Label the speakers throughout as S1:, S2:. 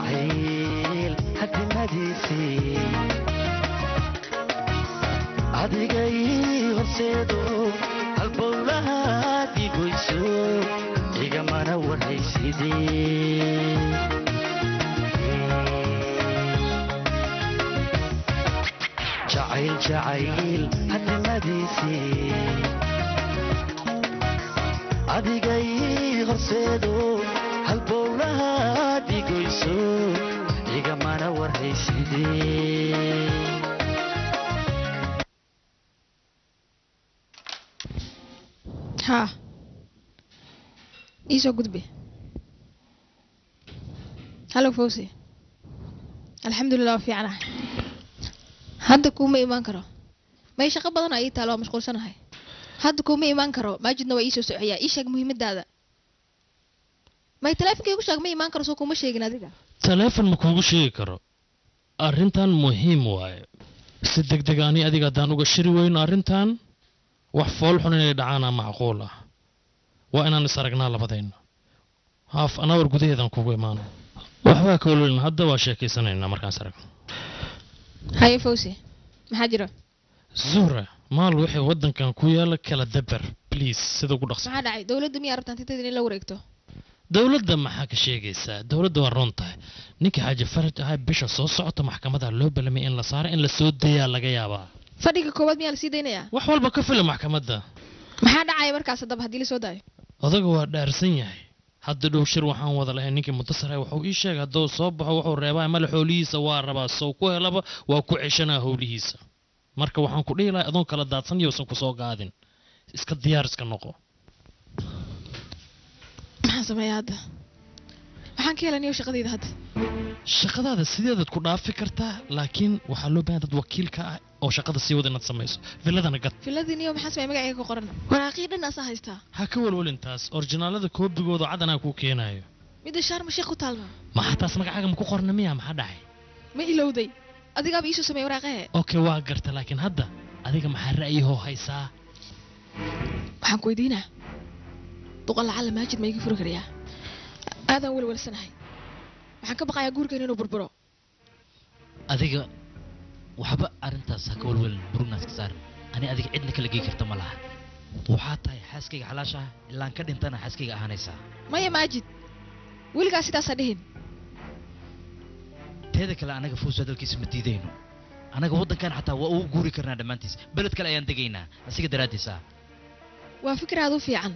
S1: jacayl hadimadiisii adigay horseedo halbowlaha digoyso igamana warhaysidee jacayl hadimadiisii adigay horseedo halbowlaha digoyso igamana warhaysidee
S2: ها إيشو قدبي هلو فوزي الحمد لله في عنا هذا كوما إيمان كرو ما يشقى بدنا أي تالو مشغول سنة هاي هذا كوما إيمان كرو ما جدنا وإيشو سعيا إيشك مهم هذا ما يتلافك يقولش ما إيمان كرو سو كوما شيء جناديك
S3: تلافن مكوجو شيء كرو أرنتان مهم واي صدق دقاني أديك دانو قشري وين أرنتان وحفول حنين دعانا معقولة وأنا نسرقنا لبدين هاف أنا ورقودي هذا كوجو إيمان وحوا كولين هذا واشيكي سنين مركان سرق
S2: هاي فوزي محاجرة
S3: زورة ما لوحي ودن كان كويا لك كلا دبر بليز سيدو قدقص
S2: ما داعي دولة دمية ربطان تتدين لو ريكتو
S3: dawladda maxaa ka sheegaysaa dawladda waa roon tahay ninka xaaji faraj ahaa bisha soo socota maxkamada loo balamay in la saaro in la soo dayaa laga yaabaa
S2: fadhiga koowaad miyaa la sii daynayaa
S3: wax walba ka fila maxkamadda
S2: maxaa dhacaya markaas haddaba haddii la soo daayo
S3: odaga waa dhaarsan yahay hadda dhow shir waxaan wada lahayn ninkii mutasar wuxuu ii sheegay hadduu soo baxo wuxuu reebaa mala xoolihiisa waa rabaa sow ku helaba waa ku ceshanaa howlihiisa marka waxaan ku dhihi lahaa adoon kala daadsan yowsan ku soo gaadin iska diyaar iska noqo
S2: maxaan sameeyaa hadda waxaan ka helanayo shaqadayda hadda
S3: shaqadaada sideedaad ku dhaafi kartaa laakiin waxaa loo baahan dad wakiilka ah oo shaqada sii wada inaad samayso villadana gad
S2: villadiniyo maxaa sameeya magacayga ku qoran waraaqii dhan asaa haystaa
S3: ha ka walwalintaas orjinaalada koobigooda cadanaa kuu keenaayo
S2: midda shaarma sheekh ku taalma
S3: maxaa taas magacaaga ma ku qorna miya maxaa dhacay
S2: ma ilowday adigaaba iisoo sameeya waraaqahe
S3: okay waa garta laakiin hadda adiga maxaa ra'yihoo haysaa
S2: waxaan ku weydiinaa duqa lacala maajid ma iga furi karayaa aadaan walwalsanahay waxaan ka baqayaa guurkeena inuu burburo
S4: adiga waxba arintaas ha ka walwalin burugnaas ka saar ani adiga cidna kala gey karta ma laha waxaa tahay xaaskayga xalaasha ah ilaan ka dhintana xaaskayga ahaanaysaa
S2: maya maajid weligaa sidaasaa dhihin
S4: teeda kale anaga fuus hadalkiisa ma diidayno anaga waddankan xataa waa ugu guuri karnaa dhammaantiis beled kale ayaan degaynaa asiga daraaddiisa
S2: waa fikir aad u fiican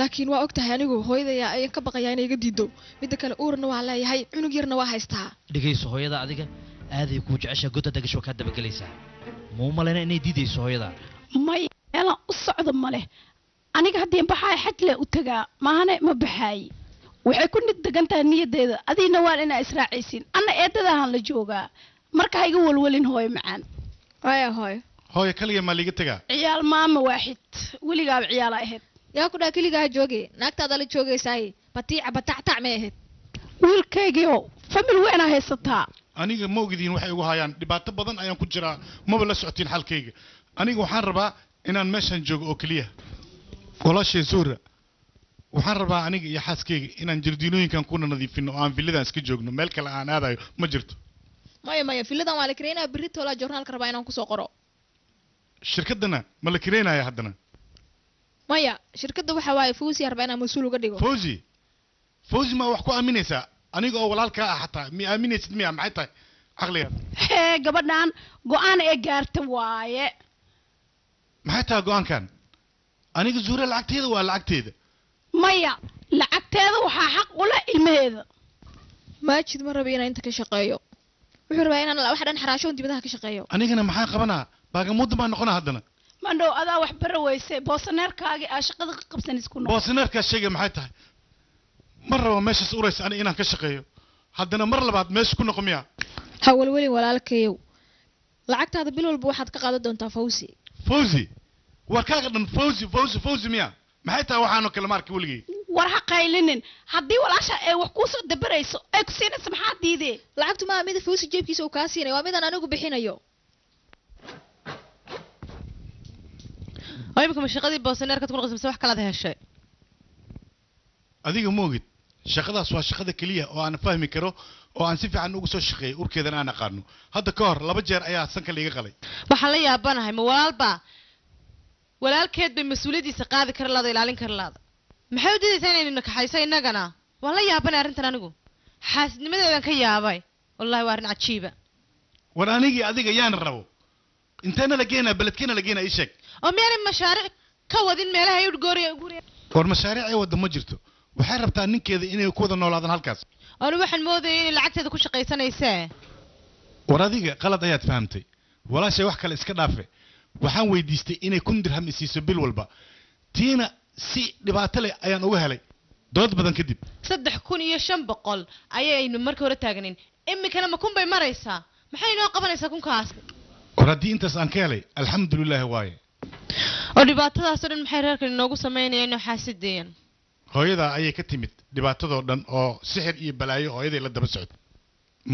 S2: laakiin waa og tahay anigu hooyadaya ayaan ka baqayaa inay iga diido midda kale uurna waa leeyahay cunug yarna waa haystaa
S4: dhegayso hooyada adiga aaday kuu jeceshaa godda dagasho kaa dabagelaysaa muu malayna inay diidayso hooyada
S5: may meelaan u socdo ma leh aniga haddii baxaay xajle u tagaa maahane ma baxaay waxay ku nid degan tahay niyaddeeda adiina waan inaa israacaysiin anna eedadahan la joogaa marka ha iga walwalin hooyo macaan
S2: haya hooyo
S6: hooyo kaliya maa liiga tagaa
S5: ciyaal maama waaxid weligaaba ciyaala ahayd
S2: yaa ku dhaa keligaa jooge naagtaada la joogaysaay batiica batactac may ahayd
S5: wiilkaygiio famil weynaa haysataa
S6: aniga ma ogidiin waxay ugu hayaan dhibaato badan ayaan ku jiraa maba la socotiin xalkayga aniga waxaan rabaa inaan meeshan joogo oo keliya walaashay suura waxaan rabaa aniga iyo xaaskayga inaan jardiinooyinkan kuna nadiifino oo aan villadan iska joogno meel kale aan aadayo ma jirto
S2: maya villadan waa la kareynaa berri toolaa joornaalka rabaa inaan kusoo qoro
S6: shirkadana ma la kareynaya haddana
S2: maya shirkadda waxa waaye fawzi arbaa inaan mas-uul uga dhigo
S6: fawzi ma wax ku aaminaysaa aniga oo walaalkaa ah xataa mi aaminaysid miya maxay tahay caqliga
S5: hee gabadhan go-aan ee gaarta waaye
S6: maxay tahay go-aankan aniga zuure lacagteeda waa lacagteeda
S5: maya lacagteeda waxaa xaq u leh ilmaheeda
S2: maajid ma rabi inaan inta ka shaqeeyo wuxuu rabaa inaan wax dhan xaraasho dibadaha ka shaqeeyo
S6: anigana maxaan qabanaa baagamuudda baan noqonaa haddana
S5: mandhow adaa wax bara weyse boosaneerkaagii aa shaqada ka qabsan isku noqo
S6: boosaneerkaas sheegay maxay tahay mar raba meeshaas uraysa ani inaan ka shaqeeyo haddana mar labaad meesha ku noqo miya
S2: ha walwalin walaalkayow lacagtaada bil walba waxaad ka qaadan doontaa fawzi
S6: war kaaga dhan fawzi miya maxay tahay waxaanoo kale maarka weligay
S5: war ha qaylinin haddii walaasha ay wax kuu soo dabarayso ay ku siinaysa maxaa diidee
S2: lacagtu maa mida fawzi jeebkiisa uu kaa siinay waa midaan anigu bixinayo
S7: imika ma shaqadii boosaneerkaad ku noqotay mise wax kalaad heshay
S6: adiga ma ogid shaqadaas waa shaqada keliya oo aan fahmi karo oo aan si fiican ugu soo shaqeeyay urkeedana aan aqaano hadda ka hor 2 jeer ayaa sanka liiga qalay
S7: waxaan la yaabanahay ma walaalkeed bay mas-uuliyadiisa qaadi kara laada ilaalin kara laada maxay u diidaysaa inaynu nakaxayso innagana waan la yaabanay arrintan anigu xaasidnimadeedan ka yaabay wallahi waa arrin cajiiba
S6: war anigii adiga yaan rabo inteena la geenaa beledkeena la geenaa ii sheeg
S7: oo miyaanay mashaariic ka wadin meelaha ay guriga
S6: war mashaariic ay wada ma jirto waxay rabtaa ninkeeda inay ku wada noolaadaan halkaas
S7: anu waxaan moodayay inay lacagteeda ku shaqaysanaysaa
S6: war adiga qalad ayaad fahamtay walaashay wax kale iska dhaafe waxaan weydiistay inay 1 dirham isiiso bil walba tiina si dhibaato leh ayaan uga helay dood badan kadib
S7: 3,500 ayaynu markii hore taagnayn imikana ma kun bay maraysaa maxay inoo qabanaysaa kunkaas
S6: war haddii intaas aan ka helay alxamdulilah waaye
S7: oo dhibaatadaas oo dhan maxay reerkan inoogu samaynayaan oo xaasidayaan
S6: hooyada ayay ka timid dhibaatadoo dhan oo sixir iyo balaayo hooyaday la daba socdo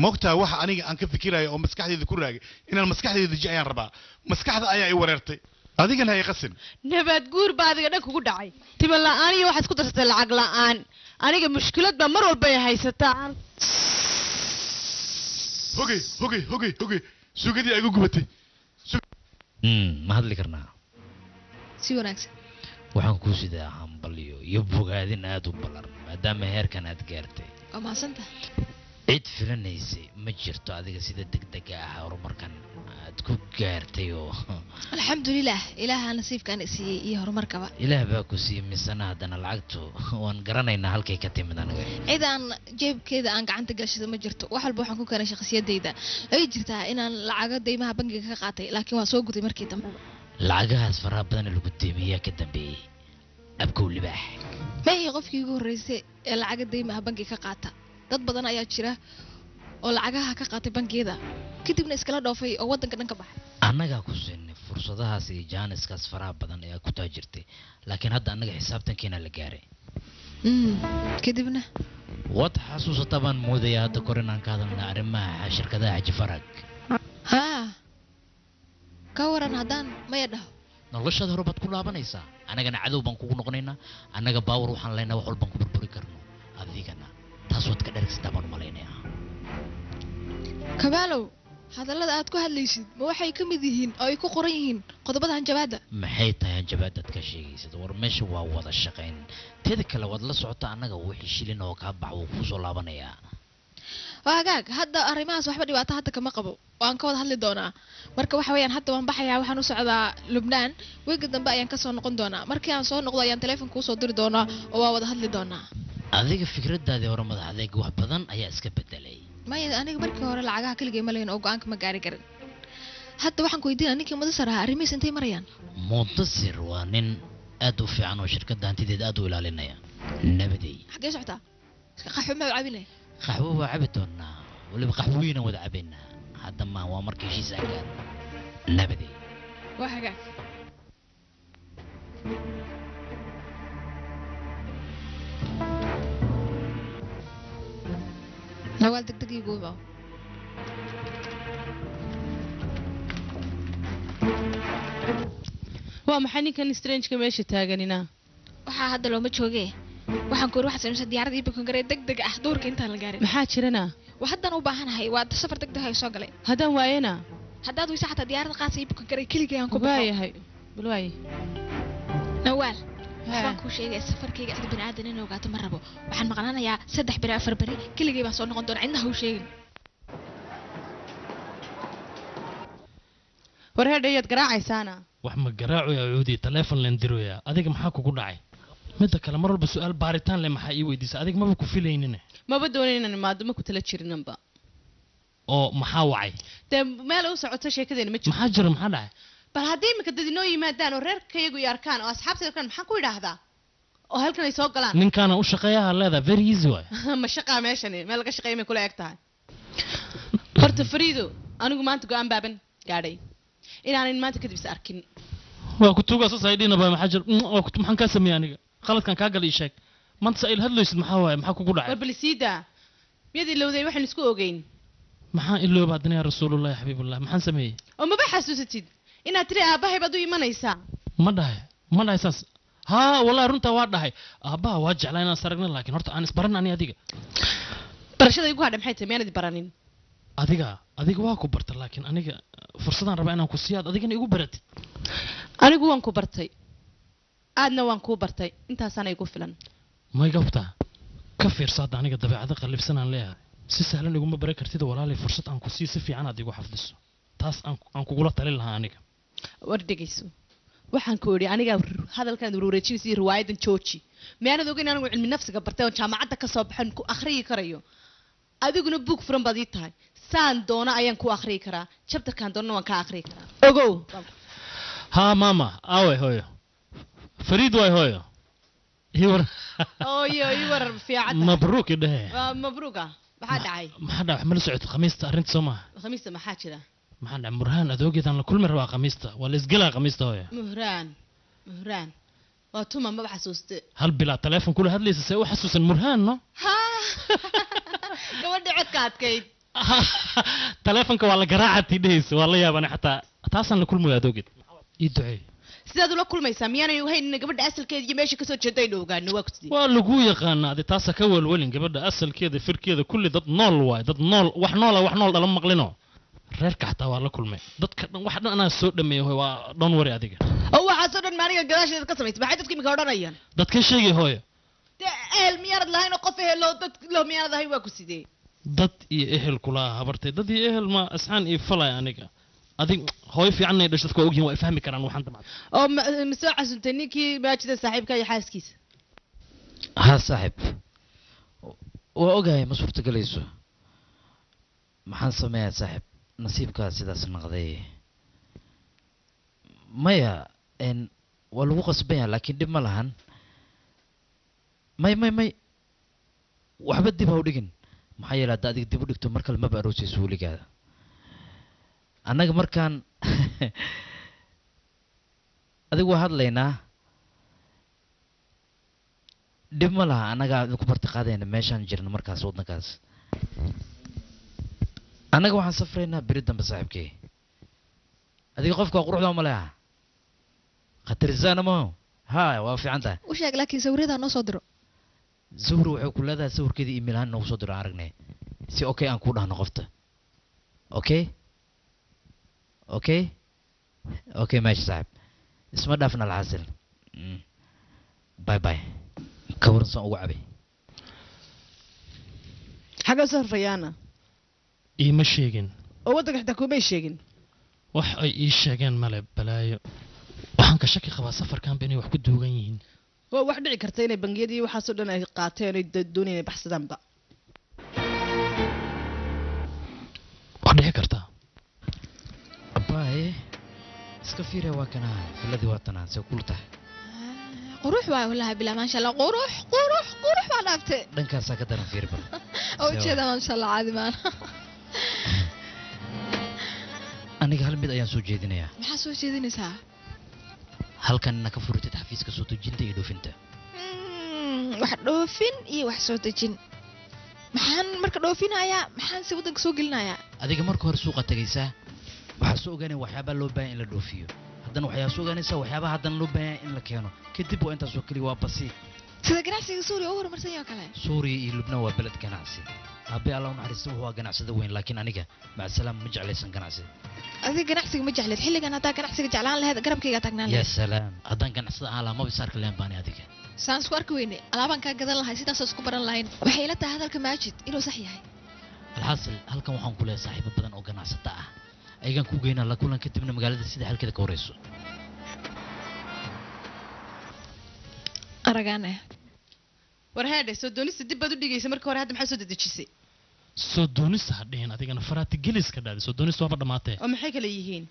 S6: moogtaa waxa aniga aan ka fikirayo oo maskaxdayda ku raagay inaan maskaxdayda deji ayaan rabaa maskaxda ayaa i wareertay adigana hay qasin
S7: nabaad guur baa adiga dhan kugu dhacay tiba la'aan iyo waxaad isku darsatay lacag la'aan aniga mushkilad baa mar walba ay haysataa hogey suugadii ay igu gubatay
S4: ma hadli karnaa
S2: si wanaagsan
S4: waxaan kuu sidaa hambalyo iyo bogaadin aad u ballaran maadaama heerkan aad gaartay
S2: waa mahadsantaha
S4: cid filanaysay ma jirto adiga sida degdega ah horumarkan aad ku gaartay oo
S2: alxamdulilah ilaaha nasiibkaan siiyey iyo horumarkaba
S4: ilaah baa ku siiyey misana haddana lacagtu waan garanaynaa halkay ka timid aniga
S2: cid aan jeebkeeda aan gacanta gashado ma jirto wax walba waxaan ku keenay shakhsiyadayda way jirtaa inaan lacago deymaha bangiga ka qaatay laakiin waa soo guday markii dambe
S4: lacagahaas faraha badan lagu deemiyaa ka dambeeyey abkow libaax
S2: ma ihi qofkii ugu horreysay ee lacaga deymaha bangiga ka qaata dad badan ayaa jira oo lacagaha ka qaatay bangiyada kadibna iskala dhoofay oo waddanka dhan ka baxay
S4: annagaa ku siinay fursadahaas iyo jaaniskaas faraha badan ayaa ku taajirtay laakiin hadda annaga xisaabtankeena la gaaray
S2: kadibna
S4: waad xasuusataa baan moodayaa hadda kor inaan ka hadalna arrimaha shirkadaha xaji farag
S2: haa ka waran haddaan maya dhaho
S4: noloshaada hore baad ku laabanaysaa annagana cadow baan kugu noqonaynaa annaga baawar waxaan leenahay wax walbaan ku burburi karno adigana taas waad ka dhergsataa baan u malaynayaa
S2: kabaalow hadallada aad ku hadlaysid ma waxay ka mid yihiin oo ay ku qoran yihiin qodobada hanjabaadda
S4: maxay tahay hanjabaadaad ka sheegaysad war meesha waa wada shaqayn teeda kale waad la socotaa annaga wixii shilin oo kaa bax wuu kuu soo laabanayaa
S2: waa hagaag hadda arrimahaas waxba dhibaato hadda kama qabo waan ka wada hadli doonaa marka waxa weeyaan hadda waan baxayaa waxaan u socdaa lubnaan weegi dambe ayaan ka soo noqon doonaa markii aan soo noqdo ayaan teleefonka usoo diri doonaa oo waa wada hadli doonaa
S4: adiga fikradaadii hore madax adeeg wax badan ayaa iska bedelay
S2: maya aniga markii hore lacagaha kaligay ma lahayn oo go-aanka ma gaari karin hadda waxaan ku weydiinaa ninkii mudasar ahaa arrimihiis intay marayaan
S4: mudasir waa nin aad u fiican oo shirkadda hantideed aad u ilaalinaya nabadey
S2: xaggee socotaa qaxwo ma cabinay
S4: qaxwo waa cabi doonaa waliba qaxwooyinaan wada cabaynaa hadda ma waa markii heshiisa gaar nabadey
S2: waa hagaag nawaal degdeg igu imaw
S7: waa maxay ninkan strange-ka meesha taaganina
S2: waxaa hadda looma jooge waxaan ku yiri waxaad samaysaa diyaaradii bukun garee degdeg ah duurka intaan la gaarin
S7: maxaa jirana
S2: waa haddaan u baahanahay waa safar degdeg ah soo galay
S7: haddaan waayana
S2: haddaad weysa xataa diyaarada qaasa iyo bukun garee keligay aan ku baxo
S7: waayahay bal waaye
S2: nawaal waxaan kuu sheegay safarkayga adi bini aadan in ogaato ma rabo waxaan maqnaanayaa 3 beri 4 beri keligay baan soo noqon doona cidna ha u sheegin
S7: war heedhayaad garaacaysaana
S3: wax ma garaacoya cuudi teleefon leen diroya adiga maxaa kugu dhacay midda kale mar walba su'aal baaritaan leh maxaa ii weydiisay adiga maba ku filaynine
S7: maba doonayn inaan imaado ma ku tala jirinanba
S3: oo maxaa wacay
S7: dee meel u socoto sheekadeena ma jirto
S3: maxaa jira maxaa dhacay
S7: bal haddii imika dad inoo yimaadaan oo reerkayagu i arkaan oo asxaabtayda arkaan maxaan ku idhaahdaa oo halkan ay soo galaan
S3: ninkaana u shaqeeyaha leedaha very easy waay
S7: ma shaqaa meeshani meel laga shaqeeya may kula eg tahay horta fariido anigu maanta go-aan baaban gaadhay inaanan maanta kadib is arkin
S3: waa ku tuugaa saas ay dhina baa maxaa jira maxaan kaa sameeyay aniga qaladkan kaa gal ii sheeg maanta sa il hadlaysid maxaa waaye maxaa kugu dhacay
S7: war balisiida miyad ilowday waxaan isku ogeyn
S3: maxaan ilooba haddana yaa rasuulullahi xabiibullah maxaan sameeyey
S7: oo maba xasuusatid inaad tiri aabbahay baad u imanaysaa
S3: ma dhahay saas haa wallahi runtaa waa dhahay aabbaha waa jeclaa inaan saragna laakiin horta aan isbaran ani adiga
S7: barashada igu hadhay maxay tahay miyaanad i baranin
S3: adiga waa ku barta laakiin aniga fursadaan rabaa inaan ku siiyaad adigana igu baratid
S7: anigu waan ku bartay aadna waan kuu bartay intaasaana igu filan
S3: may gabtaa ka fiirsaada aniga dabeecada qallibsanaan leeyahay si sahlan iguma baran kartid walaalay fursad aan ku sii si fiican aad igu xafdiso taas aan kugula talin lahaa aniga
S7: war dhegayso waxaan ku idhi aniga hadalkan wareejinaysa iyo riwaayadan jooji miyaanad ogeyn anigu cilmi nafsiga bartay oo jaamacadda ka soo baxan ku akhriyi karayo adiguna buug furan baad ii tahay saan doona ayaan ku akhriyi karaa jabtarkaan doonana waan ka akhriyi karaa ogow
S3: ها ماما اوي هويو فريد واي هويو يور
S7: ooyo ii warar fiican
S3: مبروك ده
S7: mabruuga maxaa dhacay
S3: maxaa dhacay ma la socod khamiista arrinta Soomaa
S7: khamiista maxaa jira
S3: maxaa dhacay murhaan adoogeedan la kulmi rabaa khamiista wala isgalaa khamiista hooyo
S7: muhraan waa tuma ma xasuuste
S3: hal bila telefoon kula hadlaysa say u xasuusan murhaan no
S7: ha gabadha codka adkayd
S3: telefoonka waa la garaacati dhayso waa la yaabana xataa taasan la kulmayo adoogeed ii ducee
S7: sidaad ula kulmaysaa miyaanay ogeyn gabadha asalkeeda iyo meesha kasoo jeeday inuu ogaano waa kutidi
S3: waa lagu yaqaanaa adi taasa ka walwalin gabadha asalkeeda firkeeda kulli dad nool waay dad nool wax nool dhala maqlino reerka xataa waa la kulmay dadka dhan wax dhan anaa soo dhameeyay waa dhan wari adiga
S7: oo waxaa soo dhan maaniga gadaasheeda ka samaysay maxay dadka imika odhanayaan
S3: dadka sheegay hooyo
S7: dee ehel miyaanad lahayn oo qof ehel oo dad loo miyaanad ahayn waa ku sidee
S3: dad iyo ehel kula habartay dad iyo ehel ma asxaan iyo falay aniga adig hooyo fiican ay dhashay dadku waa ogyihiin waa fahmi karaan waxaan damacay
S7: oo ma soo casuntay ninkii maajida saaxiibka iyo xaaskiisa
S4: ها صاحب وأوجاي ما صورت جليسو محن سمية صاحب نصيبك سيدا سنقضي مايا إن والو قصبيها لكن دم لهن ماي وحبت دي بوديجن محيا لا دادك دي بوديك تمركل ما بروسي سولي كذا أنا مركان أديك واحد لينا dhib ma laha annaga ku bartiqaadayna meeshaan jirna markaas waddankaas annaga waxaan safraynaa beri dambe saaxiibkay adiga qofka waa quruxda ma leha khatarisana ma ha waa fiican tahay
S2: u sheeg laakiin sawirada noo soo diro
S4: sawir waxay ku leedahay sawirkeeda email ahaan noogu soo diro aragnay si okay aan ku dhahno qofta okay meesha saaxiib isma dhaafna alxaasil bye كورن صان وعبي
S7: حاجة صرفيانا
S3: إيه ما شيءين
S7: ودك حتى كوبي شيءين
S3: wax ay ii sheegeen male balaayo waxaan ka shaki qabaa safarkan beenay wax ku duugan yihiin
S7: waa wax dhici karta inay bangiyadii waxa soo dhan ay qaateen ay doonayeen inay baxsadaan ba
S3: wax dhici karta
S4: abaay iska fiiraya waa kana filadii waa tanaan soo kulta
S2: قروح والله بلا ما شاء الله قروح بعرفته
S4: دنكاسا كدرن فير بل
S2: او كذا ما شاء الله عادي ما
S4: aniga hal mid ayaan soo jeedinayaa
S2: maxaa soo jeedinaysaa
S4: halkan ka furtay xafiiska soo dejinta iyo dhoofinta
S2: wax dhoofin iyo wax soo dejin maxaan marka dhoofinayaa maxaan si wadanka soo gelinayaa
S4: adiga marka hore suuqa tagaysaa waxa soo ogaanay waxyaabo loo baahan in la dhoofiyo haddana waxyaa soo ogaanaysaa waxyaabaha haddana loo baahan in la keeno kadib waa intaas oo kaliya waa basi
S2: sida ganacsiga suuriya u horumarsan yahay kale
S4: suuriya iyo lubnaan waa beled ganacsi aabe allah u naxariisto waa ganacsada weyn laakiin aniga maca salaam ma jeclaysan ganacsiga
S2: adiga ganacsiga ma jeclid xilligan haddaa ganacsiga jeclaan lahayd garabkayga taagnaan
S4: lahayd ya salaam haddaan ganacsada ahaan lahaa maba isaarka leen baani adiga
S2: saan isku arki weyne alaabaan kaa gadan lahay sidaasoo isku baran lahayn waxay ila tahay hadalka maajid inuu sax yahay
S4: alxaasil halkan waxaan ku leeyahay saaxiibo badan oo ganacsata ah ayagaan ku geynaa la kulan kadibna magaalada sida halkeeda ka horeyso
S2: aragane
S7: war haadhe soo doonista dib baad u dhigaysa marka hore hadda maxaa soo dedejisay
S3: soo doonista hadhihin adigana faraati geliska dhaadi soo doonista waaba dhamaatee
S7: oo maxay kala yihiin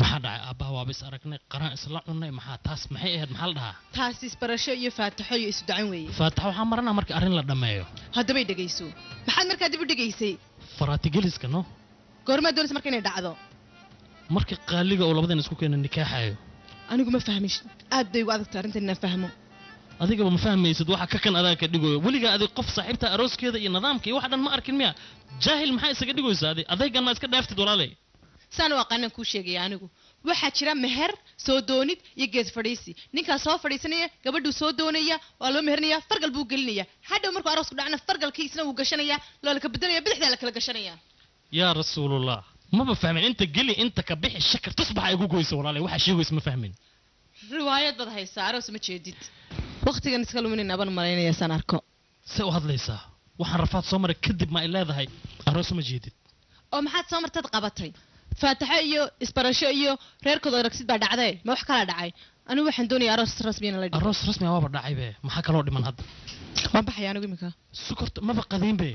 S3: maxaa dhacay aabbaha waaba is aragnay qaraan isla cunnay maxaa taas maxay ahayd maxaa la dhahaa
S7: taas isbarasho iyo faataxo iyo isu dacan weeye
S3: faataxo waxaa maranaa marka arrin la dhammeeyo
S7: haddabay dhegayso maxaad markaa dib u dhigaysay
S3: faraati geliska no
S7: goormaad doonaysa marka inay dhacdo
S3: marka qaaliga oo labadan isku keena nikaaxayo
S7: anigu ma fahmin aad bay ugu adagtay arrintan inaan fahmo
S3: adiga ma fahmaysid waxa ka kan adaa ka dhigoyo weliga adig qof saaxiibta arooskeeda iyo nidaamka iyo wax dhan ma arkin miya jaahil maxaa isaga dhigoysaa adaygan ma iska dhaaftid walaalay
S7: saan waa qaanan kuu sheegaya anigu waxaa jira meher soo doonid iyo gees fadhiisi ninkaas soo fadhiisanaya gabadhuu soo doonaya waa loo meherinayaa fargal buu gelinaya hadhow markuu aroosku dhacna fargalkii isna wuu gashanayaa loo la ka bedelaya bidixdaa la kala gashanayaa
S3: yaa rasuulallah maba fahmin inta geli inta ka bixi shakar tusbaxa igu goyso walaalay waxa sheegaysa ma fahmin
S7: riwaayad bad haysaa aroos ma jeedid waqtigan iska luminayna baan malaynaya san arko
S3: say u hadlaysaa waxaan rafaad soo maray kadib ma ay leedahay aroos ma jeedid
S7: oo maxaad soo martad qabatay faataxo iyo isbarasho iyo reerkooda aragsid baa dhacday ma wax kala dhacay anigu waxaan doonayaa aroos rasmiyana la dhigo
S3: aroos rasmi ah waaba dhacay be maxaa kaloo dhiman hadda
S7: waan baxayaa anigu iminka
S3: sukorta maba qadiin be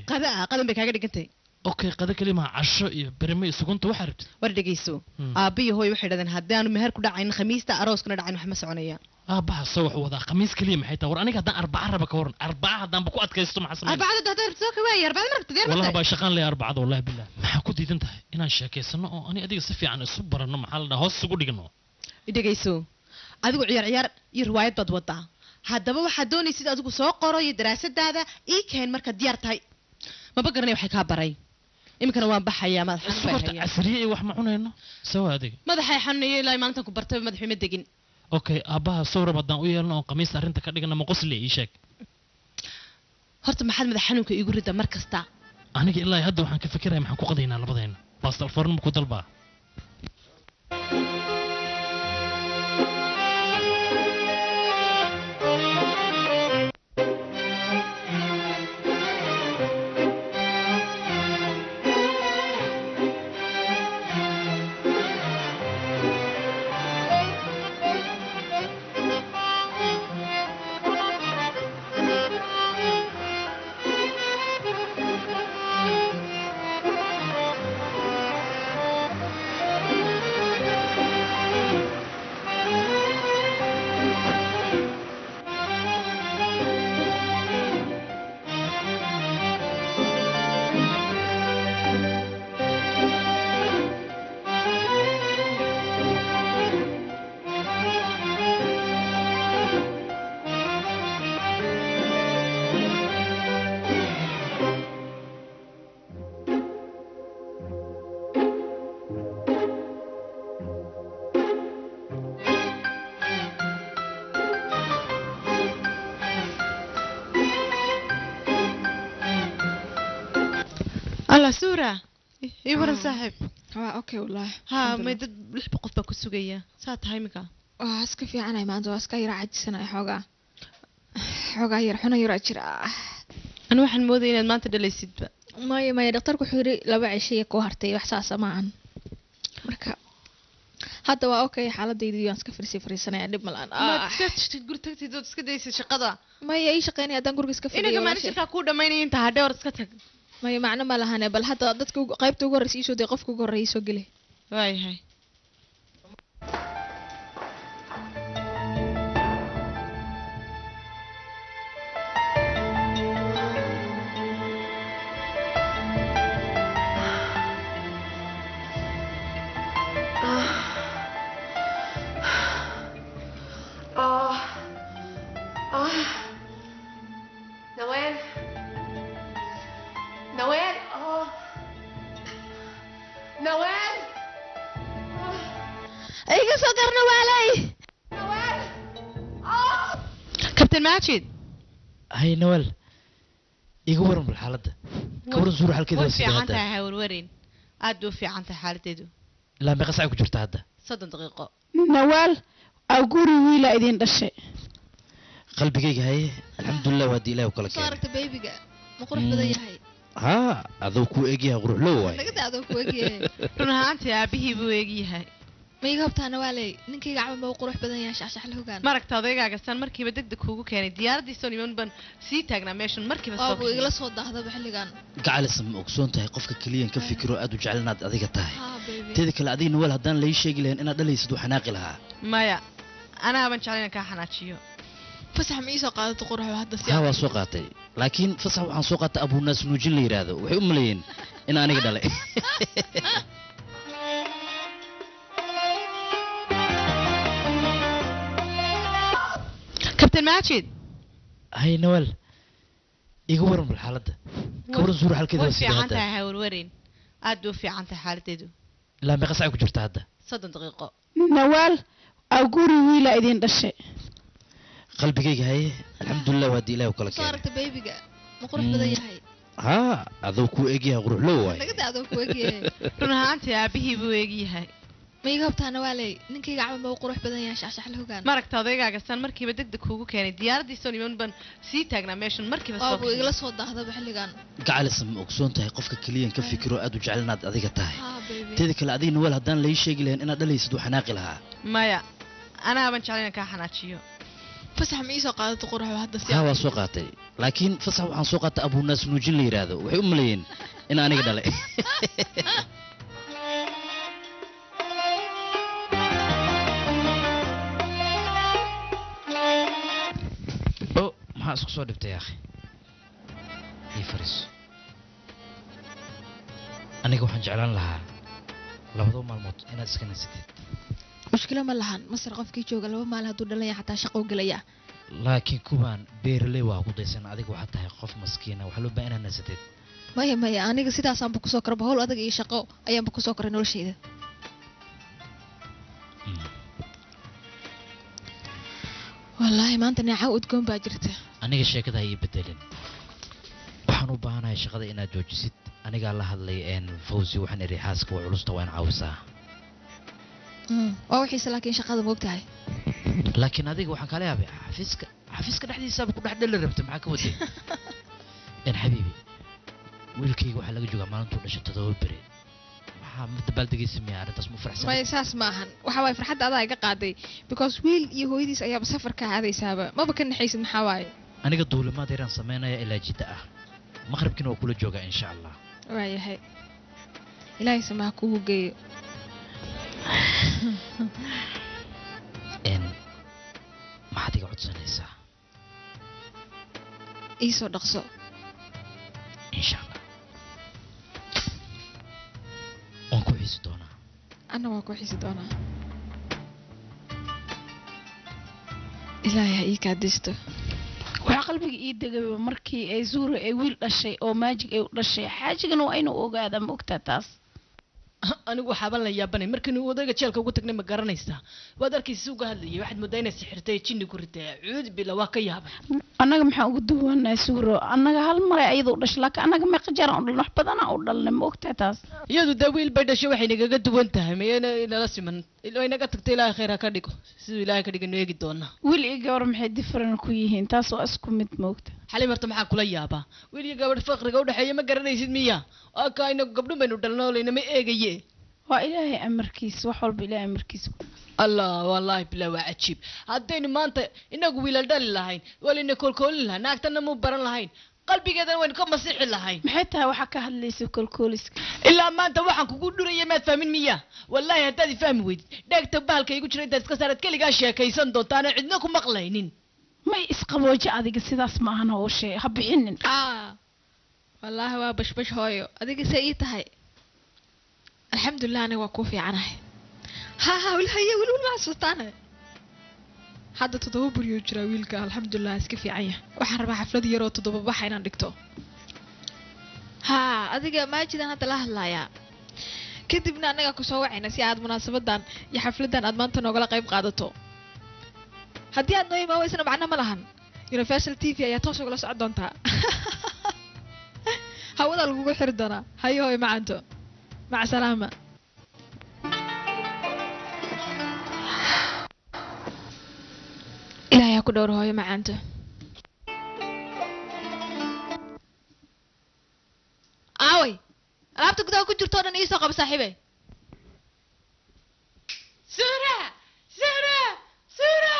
S7: qadan bay kaaga dhigantay
S3: okay qada kalima casho iyo berime iyo sugunta waxa rabtid
S7: war dhegeyso aabbiyo hooy waxay dhadeen haddii aanu meher ku dhacayn khamiista arooskuna dhacayn wax ma soconaya
S3: aabaha soo wax wadaa khamiis kaliya maxay tahay war aniga haddaan arbaca raba ka waran arbaca haddaan ku adkaysto maxaa sameyn
S7: arbacada hadda rabto ka waayay arbacada ma rabto deer
S3: wallahi baa shaqaan leeyahay arbacada wallahi billah maxaa ku diidan tahay inaan sheekaysano oo ani adiga si fiican isu baranno maxaa la dhahaa hoos isugu dhigno
S7: dhegeyso adigu ciyaar iyo riwaayad baad wadaa haddaba waxaad doonaysid adigu soo qoro iyo daraasadaada ii keen marka diyaar tahay maba garanay waxay kaa baray iminkana waan baxayaa madaxa
S3: sukorta casriye iyo wax ma cunayno sawa adiga
S7: madaxay xanuunayay ilaa maalintan ku bartay madaxu ma degin
S3: okay aabaha sawrab haddaan u yeelno oo qamiis arrinta ka dhigana ma qosli ii sheeg
S7: horta maxaad madax xanuunka iigu rida mar kasta
S3: aniga ilaa hadda waxaan ka fikirayaa maxaan ku qadaynaa labadayna baastal fornum ku dalbaa
S7: الله سورة يورا صاحب
S2: اوكي والله
S7: ها ما يدد لح بقف باكو سوقية ساعة هاي مكا
S2: اسكا في عنا ما عنده اسكا يرا عجسنا حوغا يرا حنا يرا جرا
S7: انا waxaan moodayay inaad maanta dhalaysid
S2: ma dhaqtarku wuxuu yiri laba cishay ku hartay wax saas ma aan marka hadda waa okay xaaladaydu waan iska fariisanaya dib malaan
S7: gurtagtid oo iska daysid shaqada
S2: ma ay shaqeynay hadan guriga iska fadhiyo
S7: inaga maalinta ku dhameynay inta hadhe or iska tag
S2: ما معنى ما لهنا بل حتى dadka qaybta ugu horeyso de qofka ugu horeyso gali
S7: way hay ماجد
S4: هاي نوال يقورن بالحالة كورن زور حال كذا
S7: في عنتها ورورين أدو في عنتها حالته
S4: لا ما قصعك وجرت هذا
S7: صدق دقيقة
S5: نوال أقولي ويلا إذن دشة
S4: قلبي جاي هاي الحمد لله ودي له وكل كلام
S2: صارت بيبي جا مقرح بدي هاي
S4: ها أذوق ويجي أقول له واي
S2: لقيت أذوق ويجي
S7: رنا أنت يا بيه بويجي هاي
S2: ما يقبتها نوالي ninkayga camal ma qurux badan yahay shaxshax la hogaan
S7: maragta odaygaga san markiiba degdeg kuugu keenay diyaaradii soo niman ban sii taagnaa meeshan markiiba soo
S2: oo igala soo daahday xilligan
S4: gacalisam ogsoon tahay qofka kaliyan ka fikiro aad u jecelnaad adiga tahay teeda kale adiga Noel hadaan la sheegi lahayn inaad dhalaysid wax xanaaqi lahaa
S7: maya ana aban jeclaan ka xanaajiyo
S2: fasax ma soo qaadato qurux hadda si
S4: waa soo qaatay laakiin fasax waxaan soo qaatay Abu Naas nuujin la yiraahdo waxay u maleeyeen in aniga dhalay
S7: كابتن ماجد
S4: هاي نوال يقورن بالحالة كورن زور حال كذا
S7: في عنتها ورورين أدو في عنتها حالته
S4: لا ما قصعك وجرت هذا
S7: صدق دقيقة
S5: nawaal aa guri wiila idin dhashay
S4: qalbigayga haye alxamdulilah waa dii ilaah u kala
S2: soo
S4: keenay
S2: aragta beebiga ma qurux badan yahay
S4: haa adoo ku egyahay quruxlow waay
S2: naga daadoo ku egyahay
S7: run ahaantii aabihii buu eegyahay
S2: ma iga habtaana waa ley ninkayga camal ma u qurux badan yahay shaxshaxle hogaan
S7: maragta odaygaaga san markiiba degdeg kuugu keenay diyaaradiisoo niman baan sii taagnaa meeshan markiiba soo
S2: waabuu igala soo daahdaba xilligan
S4: gacalisa ma ogsoon tahay qofka keliyan ka fikiro aad u jecel inaad adiga tahay
S2: haa beebi
S4: teeda kale adiga nawaal haddaan lai sheegi lahayn inaad dhalaysid waa xanaaqi lahaa
S7: maya anaaban jeclan inaan kaa xanaajiyo
S2: fasax ma iisoo qaadato quraxo hadda si
S4: haa waa soo qaatay laakiin fasax waxaan soo qaatay abuunaas nuujin la yidhaahdo waxay u maleeyeen in aniga dhalay o maxaa isku soo dhibtay akhi ii fariiso aniga waxaan jeclaan lahaa labadoo maalmood inaad iska nasatid
S2: mushkilo ma lahan masar qofkii jooga 2 maalin hadduu dhalanya xataa shaqo u gelaya
S4: laakiin kuwaan beeraley waa ku daysan adiga waxaa tahay qof maskiina waxaa loo baahan inaad nasatid
S2: maya aniga sidaasaanba kusoo karaba hawl adag iyo shaqo ayaanba kusoo koray noloshayda wallaahi maanta neeca udgoon baa jirta
S4: aniga sheekada ha ii bedelin waxaan u baahanahay shaqada inaad joojisid anigaa la hadlay fawzi waxaan idhi xaaska waa culusta waa in caawisaa
S2: waa wixiise laakiin shaqada moogtahay
S4: laakiin adiga waxaan kala yaabay xafiiska dhexdiisaaba ku dhex dhali rabta maxaa ka waday xabiibi wiilkayga waxaa laga joogaa maalintuu dhashay 7 beri maxaa dabaaldegaysa miya arrintaas mu faraxsan
S2: maya saas maahan waxa waaye farxadda adaa iga qaaday because wiil iyo hooyadiis ayaaba safar ka aadaysaaba maba ka naxaysid maxaa waaye
S4: aniga duulimaad yaraan samaynaya ilaa jidda ah maqribkiina waa kula joogaa insha allah
S2: waayahay ilaahay samaha kugu geeyo
S4: maxaad iga codsanaysaa
S2: iisoo dhaqso
S4: insha allah waan ku xiisi doonaa
S2: anna waan ku xiisi doonaa ilaahay ha ii kaadisto
S5: waxaa qalbiga ii degayba markii ay zuura ay wiil dhashay oo maajig ay u dhashay xaajigana waa inuu ogaada ma ogtaa taas
S7: anigu waxaaban la yaabanay markii uu odayga jeelka ugu tagnay ma garanaysaa waad arkaysa uga hadlayay waxaad moodaa inay sixirtay jinni ku ritay cuud bila waa ka yaabay
S5: annaga maxaan ugu duwanaa suuro annaga hal maray ayadoo dhashay laakiin annaga meeqa jeer aan u dhalno wax badanaa u dhalnay ma ogtaa taas
S7: iyadu daa wiil bay dhashay waxay nagaga duwan tahay mayana inala siman way naga tagtay ilaahay khayr ha ka dhigo siduu ilaahay ka dhigan eegi doonaa
S5: wiil iyo gabar maxay different ku yihiin taas waa isku mid ma ogta
S7: xalay marta maxaa kula yaabaa wiil iyo gabadh faqriga u dhaxeeya ma garanaysid miya waa ka inagu gabdho baynu dhalnoo laynama eegaye
S5: waa ilaahay amarkiisa wax walba ilaahay amarkiisa
S7: allah wallaahi bilaa waa cajiib haddaynu maanta inagu wiilal dhali lahayn walayna koolkoolin lahayn naagtana mu baran lahayn qalbigeedana waynu ka masixi lahayn
S5: maxay tahay waxaa ka hadlaysa koolkooliska
S7: ilaa maanta waxaan kugu dhuraya maad fahmin miya wallaahi haddaad i fahmi weydid dheegta bahalka igu jira intaad iska saarad keligaa sheekaysan doontaana cidna ku maqlaynin
S5: may isqaboojo adiga sidaas maahan howshe ha bixinin
S2: wallaahi waa bashbash hooyo adiga se ii tahay alxamdulilah aniga waa kuu fiicanahay ha wilhaye wilwil ma xasuustaane hadda 7 buriyuu jiraa wiilka alxamdulilah iska fiican yahay waxaan rabaa xaflad yaroo 7 baxa inaan dhigto ha adiga maajidan hadda la hadlayaa kadibna annaga ku soo wacayna si aad munaasabadan iyo xafladan aad maanta noogala qayb qaadato haddii aad noo imaan weysana macno ma lahan universal t v ayaa toos ugala socon doontaa hawada lagugu xiri doonaa hayo hooy macanto maca salaama ilaahay ha ku dhowro hooyo macaanto aaway alaabta gudaha ku jirto o dhan iisoo qabo saaxiibe
S7: sura sura sura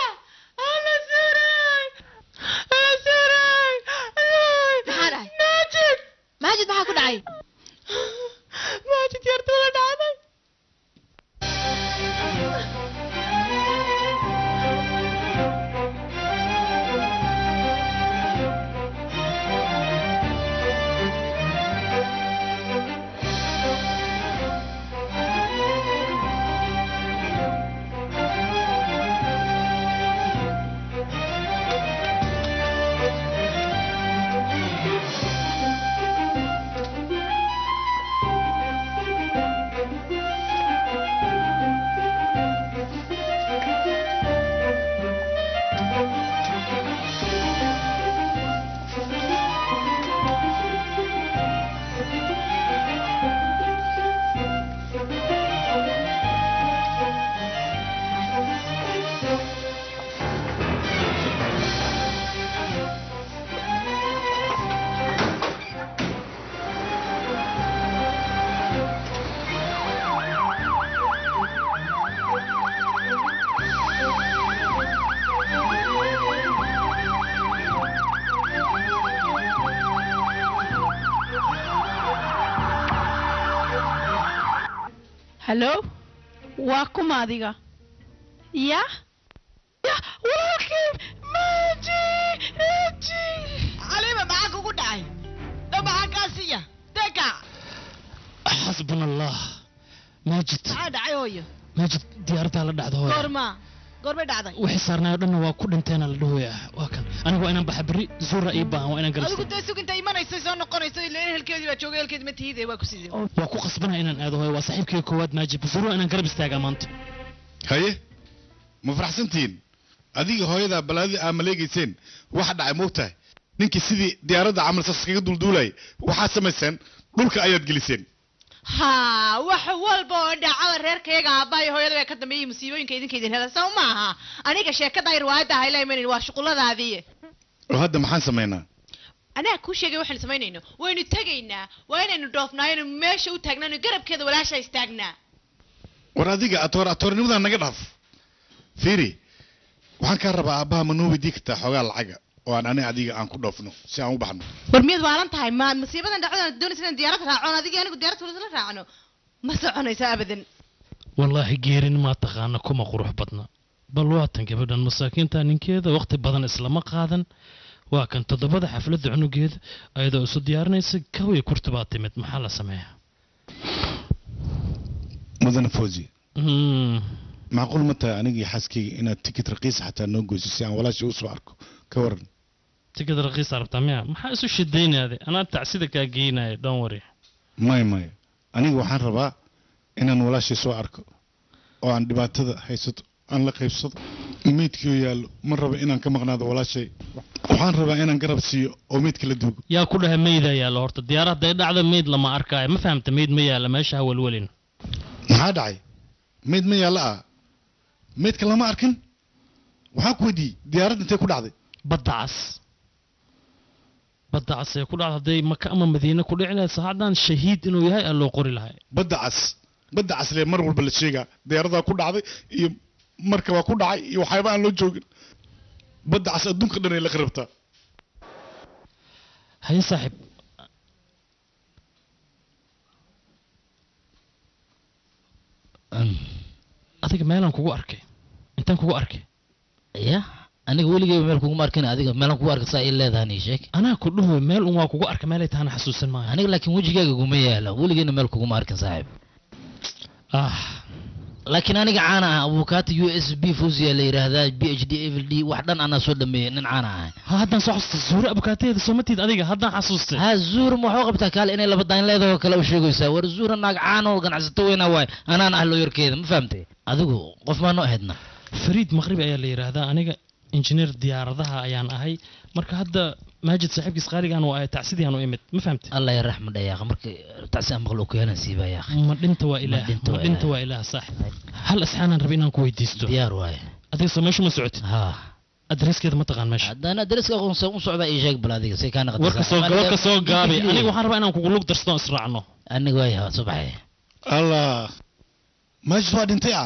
S7: ala suray ala suray
S2: maxaa dhahay
S7: maajid
S2: maajid maxaa ku dhacay
S7: maajid yartuu la dhacday
S5: hallo waa kuma adiga ya ya walaalkay maaji
S7: علي ما معاك وقول داعي ده معاك آسيا دكا
S3: حسبنا الله ماجد
S7: عاد عيوية
S3: ماجد ديارتها لا dhacdo hooyo
S7: قرما دعدي
S3: wixii saarnaa dhanna waa ku dhinteena la dhahoya waa kan anigu waa inaan baxbiri zuura ii baahan waa inaan
S7: adigu
S3: garabsto
S7: taasoo inta imanayso soo noqonayso ilaa ehelkeedii baa joogay ehelkeedii ma tihiday waa ku sidii
S3: waa ku qasbanaa inaan aado hooyo waa saaxiibkii koowaad maajid zuura inaan garab istaagaa maanta
S6: haye ma faraxsantihiin adiga hooyada balaadii aa maleegayseen waxa dhacay moogtahay ninkii sidii diyaaradda camal sas kaga dulduulayay waxaad samayseen dhulka ayaad geliseen
S7: ha wax walba oo dhacada reerkayga aabbahay hooyada way ka dambeeyay musiibooyinka idinkeedin hela saw maaha aniga sheekada ay riwaayada hayla imanin waa shuquladaadii
S6: oo hadda maxaan samaynaa
S7: anaa ku sheegay waxaan samaynayno waynu tagaynaa waa inaynu dhoofnaayno meesha u taagnaano garabkeeda walaasha istaagnaa
S6: war adiga atoornimadaa naga dhaaf fiiri waxaan kaa rabaa aabbaha ma noo weydii kartaa xoogaa lacaga oo aan ani adiga aan ku dhoofno si aan u baxno
S7: war miyaad waalan tahay ma musiibadan dhacdana doonaysa inaan diyaarad raacoon adiga anigu diyaarad wala raacno ma soconaysa abadan
S3: wallaahi geerin ma taqaana kuma qurux badna bal waatan gabadhan masaakiinta ninkeeda waqti badan islama qaadan waa kan toddobada xafladda cunugeeda ayadoo isu diyaarinaysa kaway kurtubaa timid maxaa la sameeyaa
S6: mudane fawzi macquul ma tahay aniga iyo xaaskayga inaad tikid raqiis xataa noo goyso si aan walaasha u soo arko ka waran
S3: tikid raqiis rabtaa miya maxaa isu shidaynaade anaa tacsida kaa geynaya don't worry
S6: maya aniga waxaan rabaa inaan walaashay soo arko oo aan dhibaatada haysato aan la qaybsado meydkii yaallo ma rabo inaan ka maqnaado walaashay waxaan rabaa inaan garab siiyo oo meydka la duugo
S3: yaa ku dhaha meyda yaalla horta diyaaradda ay dhacda meyd lama arkaayo ma fahamta meyd ma yaalla meesha ha welwelin
S6: maxaa dhacay meyd ma yaalla ah meydka lama arkin waxaan ku weydiiyey diyaaradda intay ku dhacday
S3: badda cas ee ku dhacda hadday maka ama madiine ku dhici lahayd saacaddan shahiid inuu yahay aa loo qori lahay
S6: badda cas lee mar walba la sheegaa diyaaradaa ku dhacday iyo marka waa ku dhacay iyo waxyaaba aan loo joogin badda cas adduunka dhan ay la qarabtaa
S3: haye saaxiib adiga meelaan kugu arkay intaan kugu arkay
S4: ya aniga weligeyba meel kuguma arkin adiga meelan kugu arka saa ii leedahan ii sheeg
S3: anaa ku dhaho meel un waa kugu arka meelay tahana xasuusan maayo
S4: aniga laakiin wejigaaga guma yaala weligeyna meel kuguma arkin saaxiib laakiin aniga caana ah abukaata USB Fawziya la yiraahdaa PhD EVD wax dhan ana soo dhameeyay nin caana ah
S3: haddaan soo xasuustay zuura abukaateeda soo matid adiga haddaan xasuustay
S4: ha zuura ma wuxuu qabtaa kaale inay laba daan leedahay kala u sheegaysaa war zuura naag caano ganacsato weyna waay anaan ah loo yarkeeda ma fahamtay adigu qof ma noo ahaydna
S3: fariid maqribi ayaa la yiraahdaa aniga injineer diyaaradaha ayaan ahay marka hadda maajid saaxiibkiis qaaligaan waa ay tacsidii aanu imid ma fahamtay
S4: allah ya raxmo dhayaaq marka tacsi aan maqlo ku yeelan siiba yaa
S3: ma dhinta waa ilaah saaxiib hal asxaanan rab inaan ku weydiisto
S4: diyaar waaye
S3: adiga soo meesha ma socotid
S4: ha
S3: adreeskeeda ma taqaan meesha
S4: haddana adreeska aqoonsan u socda ii sheeg bal adiga say kaan
S3: warka soo gaabi aniga waxaan rabaa inaan kugu lug darsadoo israacno
S4: aniga waa yahay subaxay
S6: allah maajid waa dhintay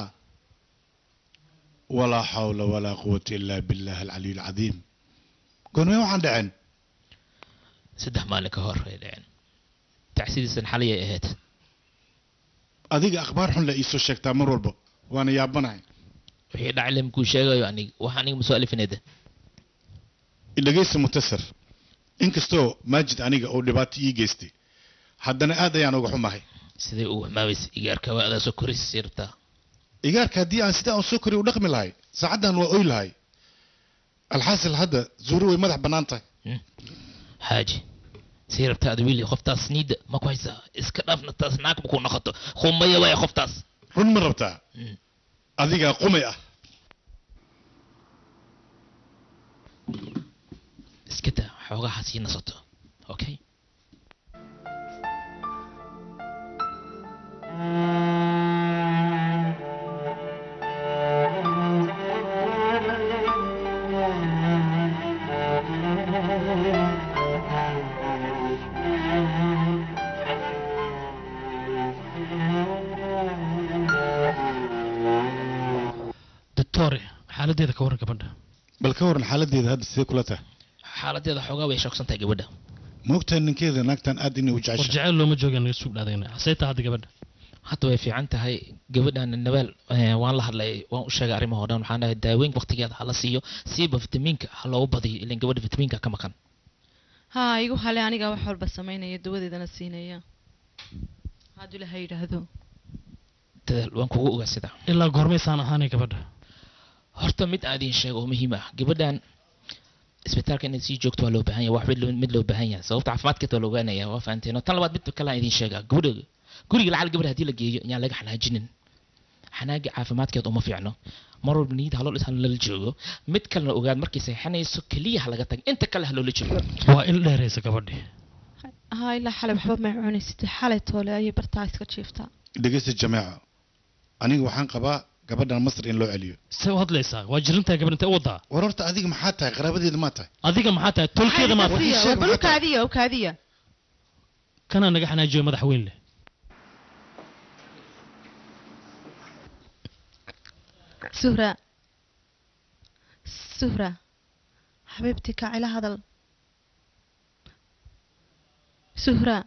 S6: ولا حول ولا قوة إلا بالله العلي العظيم قلنا وحن دعن
S4: سدح مالك هور دعن تعسيد سن حالية إهات
S6: أديك أخبار حن لا يسوي شكتا مر والبا وأنا يابنا
S4: وهي نعلم كل شيء يعني وحني مسؤول في نده
S6: اللي جيس متسر إنك استو ماجد أنيق أو دباتي يجيستي حدنا هذا يعني وحنا معي
S4: سيدي ما بس إيجار كوا هذا سكر سيرتا
S6: إيجارك هدي عن سيدان سكري ونقم لهاي ساعدها وأقول لهاي الحاصل هذا زوري مدح بنانته
S4: حاجي سير بتاع دويلي خفتاس نيد ما كويسة اسكناف نتاس ناك بكون نخطو خمية ويا خفتاس
S6: رن مرة بتاع أذيك قمية
S4: اسكتا حوغا حسين صوتو اوكي
S3: xaaladeeda ka waran gabadha
S6: bal ka waran xaaladeeda hadda sidee kula tahay
S4: xaaladeeda xoogaa way shoogsan tahay gabadha
S6: moogtahay ninkeeda naagtan aad inay u
S3: war
S6: jeceshahay
S3: jacayl looma joogaan naga suug dhaadayna haseyta hadda gabadha
S4: hadda way fiican tahay gabadhan nabaal waan la hadlay waan u sheegay arrimaha oo dhan waxaan dhahay daaweyn waqtigeeda ha la siiyo siiba fitamiinka ha loogu badiyo ilaan gabadha fitamiinka ka maqan
S7: ها igu hale aniga wax walba sameynaya dawadeedana siinaya hadduu ilaahay yidhaahdo
S4: dadaal waan kugu ogaa sidaa
S3: ilaa goormaysaan ahaanay gabadha
S4: horta mid aad iin sheego oo muhiim ah gabadhan isbitaalka inaad sii joogto waa loo baahan yahay wax mid loo baahan yahay sababta caafimaadkeeda waa la ogaanaya waa fahanteeno tan labaad mid kale aan idiin sheegaa guriga lacal gabadha haddii la geeyo yaan laga xanaajinin xanaaga caafimaadkeeda uma fiicno mar walba niyada haloo dhisaan lala joogo mid kalena ogaad markay seexanayso keliya ha laga tag inta kale ha loola joogo
S3: waa il dheeraysa gabadhii
S7: ها ilaa xalay waxba ma cunaysid xalay toole ayay bartaa iska jiiftaa
S6: dhegeysta jameeca aniga waxaan qabaa gabadhan masar in loo celiyo
S3: see u hadlaysaa waa jirintahay gabadh intee u wadaa
S6: war horta adiga maxaa tahay qaraabadeeda maa tahay
S3: adiga maxaa tahay tolkeeda maa tahay
S7: balkaadiya kaadiya
S3: kanaa naga xanaajiyo madaxweyn leh
S7: سهرة سهرة حبيبتي كعلى هذا سهرة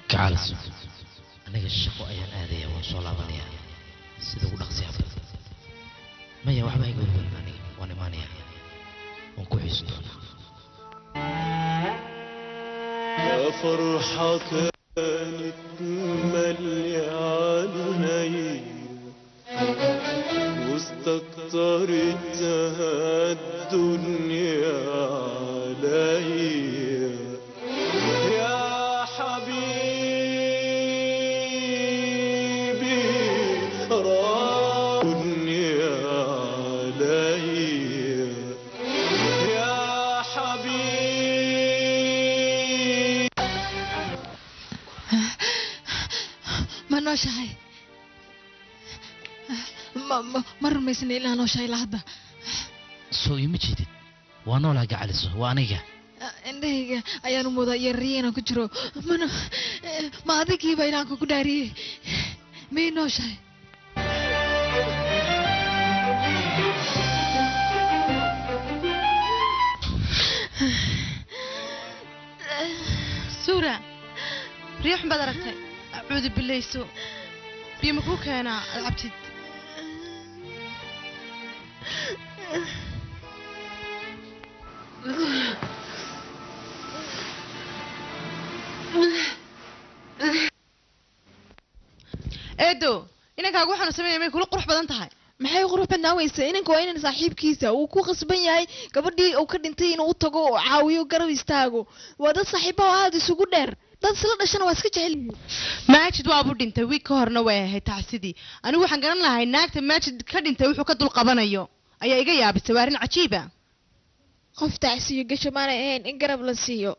S4: كعال أنا الشقو أيان آذية وصولة بنيا سيدو نقصي عبد ما يا وحبا يقول بالماني وانا مانيا ونكو حسن
S8: يا فرحة كانت ملياني واستكترتها الدنيا علي يا حبيبي الدنيا علي يا حبيبي
S2: ما نوشهاي ما رميسني إلا نوشهاي لحظة
S4: سو يمجيدد وانا ولا قاعد وانا
S2: indhahayga ayaan moodaa yarriye inaan ku jiro ma adigiiba inaan kugu dhaariyey may nooshahay
S7: سورة ريح بدرك أعوذ بالله يسوع بيمكوك أنا العبتي eedo inankaagu waxaanu sameynaya may kula qurux badan tahay
S2: maxay qurux badnaaweysa inanka waa inan saaxiibkiisa uu ku qasban yahay gabadhii uu ka dhintay inuu u tago oo caawiyo garab istaago waa dad saaxiiba oo aada isugu dheer dad isla dhashana waa iska jecel yihiin
S7: maajid waabu dhintay wiig ka horna way ahayd tacsidii anigu waxaan garan lahay naagta maajid ka dhintay wuxuu ka dul qabanayo ayaa iga yaabisay waa arrin cajiiba
S2: qof tacsiyo gasho maanay ahayn in garab la siiyo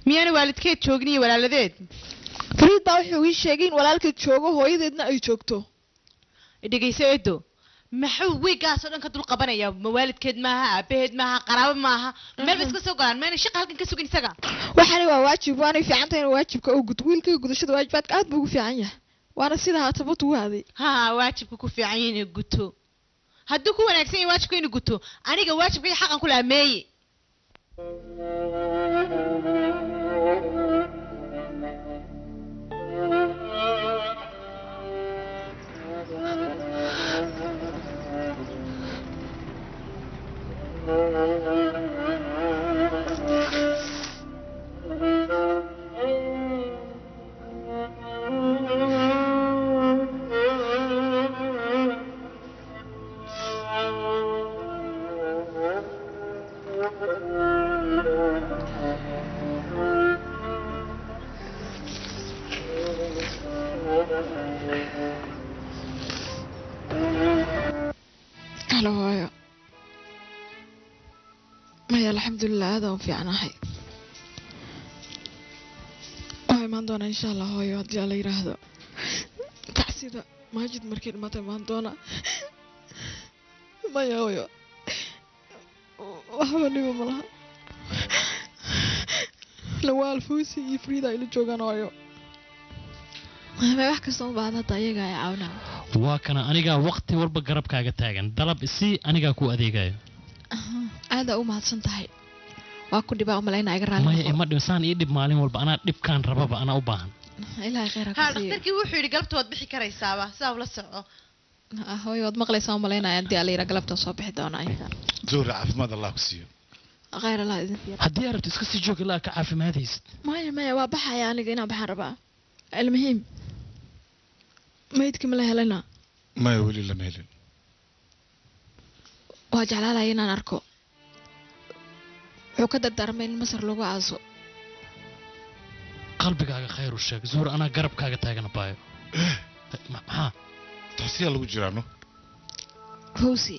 S7: miyaana waalidkeed joogin iyo walaaladeed
S2: fariid baa wuxuu ii sheegay in walaalkeed joogo hooyadeedna ay joogto
S7: dhegayso eedo maxuu wiigaas oo dhan ka dul qabanaya ma waalidkeed maaha aabaheed maaha qaraabo maaha meel ba iska soo galaan mayna shaqa halkan ka sugin isaga
S2: waxaani waa waajib waanay fiican tahay inuu waajibka u guto wiilkayga gudashada waajibaadka aad buu ugu fiican yahay waana sida haatabatu u aaday
S7: ha waajibka ku fiican yahay inuu guto hadduu ku wanaagsan yahay waajibka inuu guto aniga waajibka iyo xaqan ku laameeye
S2: هلا هايا مايا الحمد لله هذا وفي عناحي هاي ما عندنا إن شاء الله هاي ودي على يرهذا تعسيدا ماجد مركين ما تبان عندنا مايا هايا وحبني بملها لو الفوسي يفريدا إلى جوجان هايا ما يحكي صوب بعد طيقة يا عونا
S3: waa kana anigaa waqti walba garabkaaga taagan dalab isii anigaa ku adeegayo
S2: aada u mahadsan tahay waa ku dhibaa umalaynaa iga raali
S3: maya ima dhibsaan ii dhib maalin walba anaa dhibkaan rababa anaa u baahan
S2: ilaahay khayr ha
S7: ها
S2: ku siiyo
S7: dhakhtarkii wuxuu yidhi galabta waad bixi karaysaaba sidaa ula soco
S2: hooyo waad maqlaysaa umalaynaya haddii alla yidhaa galabta soo bixi doonaa
S6: zuhra caafimaad allah ku siiyo
S2: khayr allah idin siiyo
S3: haddii aad rabto iska sii joog ilaa ka caafimaadaysid
S2: maya maya waa baxaya aniga inaan baxaan rabaa almuhiim maydkii ma la helana
S6: maya weli lama helin
S2: waa jeclaalaya inaan arko wuxuu ka dardaarmay in masar lagu aaso
S3: qalbigaaga khayr u sheeg zuhur anaa garabkaaga taagana baayo maxaa
S6: taasiyaa lagu jiraano
S2: howsi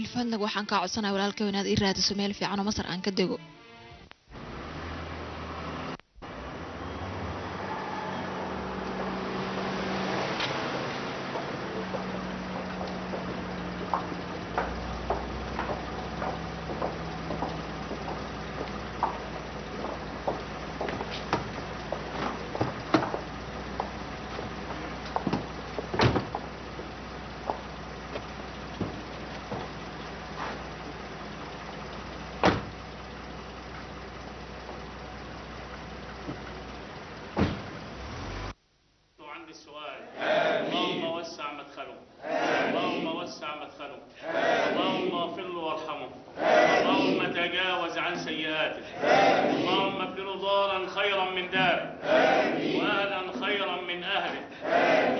S2: ilfaadnaga waxaan kaa codsanaya walaalka inaad ii raadiso meel fiican oo masar aan ka dego
S9: عندي سؤال اللهم وسع مدخله اللهم وسع مدخله اللهم اغفر له وارحمه اللهم تجاوز عن سيئاته اللهم ابدله دارا خيرا من داره واهلا خيرا من اهله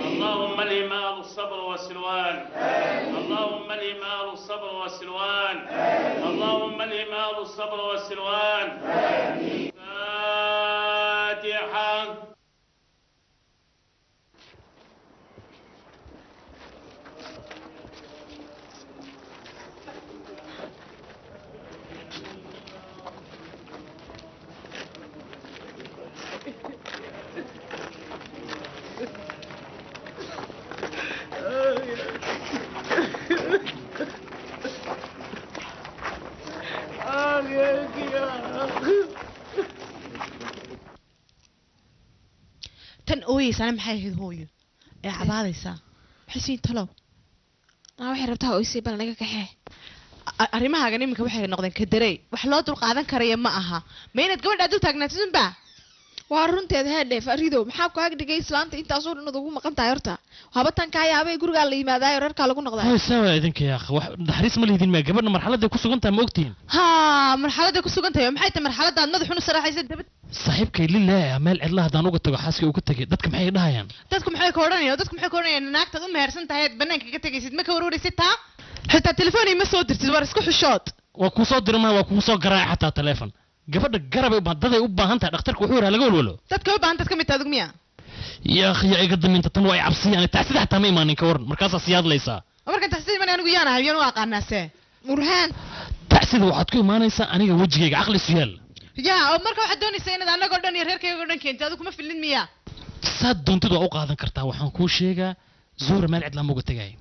S9: اللهم الهم اهل الصبر والسلوان اللهم الهم اهل الصبر والسلوان اللهم الهم اهل الصبر والسلوان فاتحه
S7: tan ooyeysana maxay ahayd hooyo ee cabaadaysaa maxay siin talow
S2: waxay rabtaa oysay bal naga kaxee
S7: arrimahaagan iminka waxay noqdeen kadarey wax loo dul qaadan karaya ma aha ma inaad gabadha dul taagnaatid unba
S2: waa runteed heedhe fariidow maxaa ku ag dhigay islaanta intaasoo dhan ugu maqan tahay horta haba tan kaa yaabay gurigaa la yimaadaayo reerkaa lagu noqdaa
S3: hoy saawa idinka yaaq wax naxariis ma lihdin ma gabadha marxaladday ku sugan tahay ma ogtihiin
S7: haa marxaladday ku sugan tahay maxay tahay marxaladaad madaxun u saraxaysa dabad
S3: saaxiibkay lillaah meel cidla haddaan uga tago xaaskii uu ka tegay dadka maxay dhahayaan
S7: dadku maxay ka odhanayaan naagtaad u mehersan tahay aad bannaanka ka tegaysid ma ka warwaraysid taa xitaa telefoonay ma soo dirtid war isku xushood
S3: waa kuu soo diri maayo waa kuu soo garaacay xataa teleefon gabadha garabay daday u baahan tahay dhakhtarku wuxuu yidhaha laga walwalo
S7: dadka u baahan dad ka mid tahay adigu miya
S3: yaa akhiya iga daminta tan waa i cabsiyaan tacsida xataa ma imaanin ka waran markaasaa siyaadlaysaa
S7: markan taxsiid man anigu yaan ahay yaan u aqaanaasee
S2: murhaan
S3: tacsida waxaad ku imaanaysaa aniga wejigayga caqli isu yaal
S7: yaa oo marka waxaad doonaysaa inaad annagoo dhan iyo reerkayagoo dhan keentay adigu kuma filin miya
S3: saad doontid waa u qaadan kartaa waxaan kuu sheegaa zuhra meel cidlaan uga tegay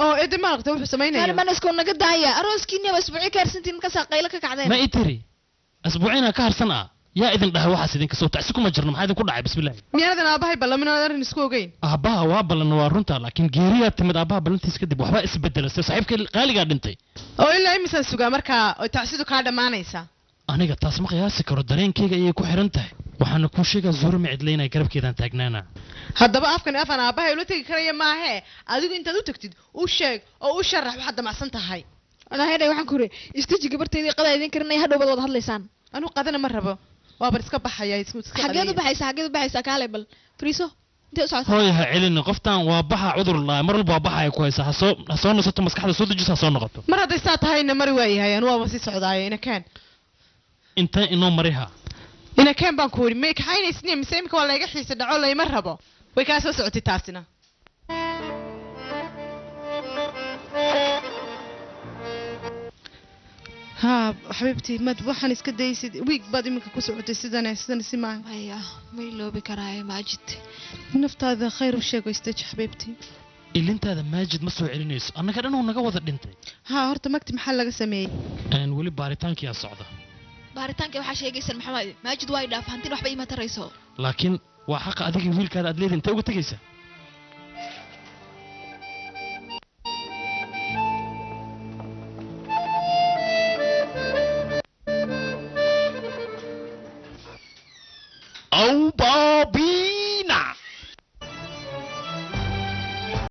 S7: oo eedda maalaqta wuxuu samaynaya
S2: man isku naga daaya arooskiinaba isbuuci ka harsantiin markaasaa qaylo ka kacdeen
S3: ma i tiri asbuuciina ka harsan ah yaa idin dhahay waxaas idinka soo tacsi kuma jirno maxaa idinku dhacay bismillaahi
S7: miyaanadan aabbahay ballaminaad arrin isku ogeyn
S3: aabbaha waa ballan waa runta laakiin geeriyaa timid aabbaha ballantiis kadib waxbaa isbedelasay saaxiibkay qaaligaa dhintay
S7: oo ilaa imisaan sugaa markaa oo tacsidu kaa dhammaanaysa
S3: aniga taas ma qiyaasi karo dareenkayga ayay ku xiran tahay waxaana kuu sheegaa zuhra ma cidlaynaya garabkeedaan taagnaana
S7: haddaba afkan afan aabbahay ula tegi karaya maahee adigu intaad u tagtid u sheeg oo u sharax waxaad damacsan tahay
S2: anahedhay waxaan ku uri istaji gabarteydii qadaa idin karinaya hadhow baad wada hadlaysaan
S7: anuu qadana ma rabo waa bar iska baxaya
S2: xageed u baxaysaa kaale bal friiso intee u socota
S3: hooy ha celini qoftaan waa baxa cudur laa mar walba waa baxa ay ku haysaa ha soo nasato maskaxda soo dejiso ha soo noqoto
S7: mar hadday saa tahayna mari waayahay anu waaba sii socdaayo inakaan
S3: inta inoo mariha
S7: inakaan baan ku wuri may kaxaynaysin mise imika waa layga xiisa dhaco layma rabo way kaa soo socotay taasina ها حبيبتي ما waxaan iska daysid week baad iminka ku socotay sidana si maaha
S2: haya ma iloobi karaayo maajid
S7: naftaada khayr u sheego istaji xabiibtii
S3: ilintaada maajid ma soo celinayso annaga dhan uu naga wada dhintay
S7: haa horta magti maxaa laga sameeyey
S3: weli baaritaankiyaa socda
S2: baaritaanka waxaa sheegaysan maxamed maajid waa idhaaf hantin waxba iima tarayso
S3: laakiin waa xaqa adiga wiilkaada aad leedin intee uga tegaysaa أو بابي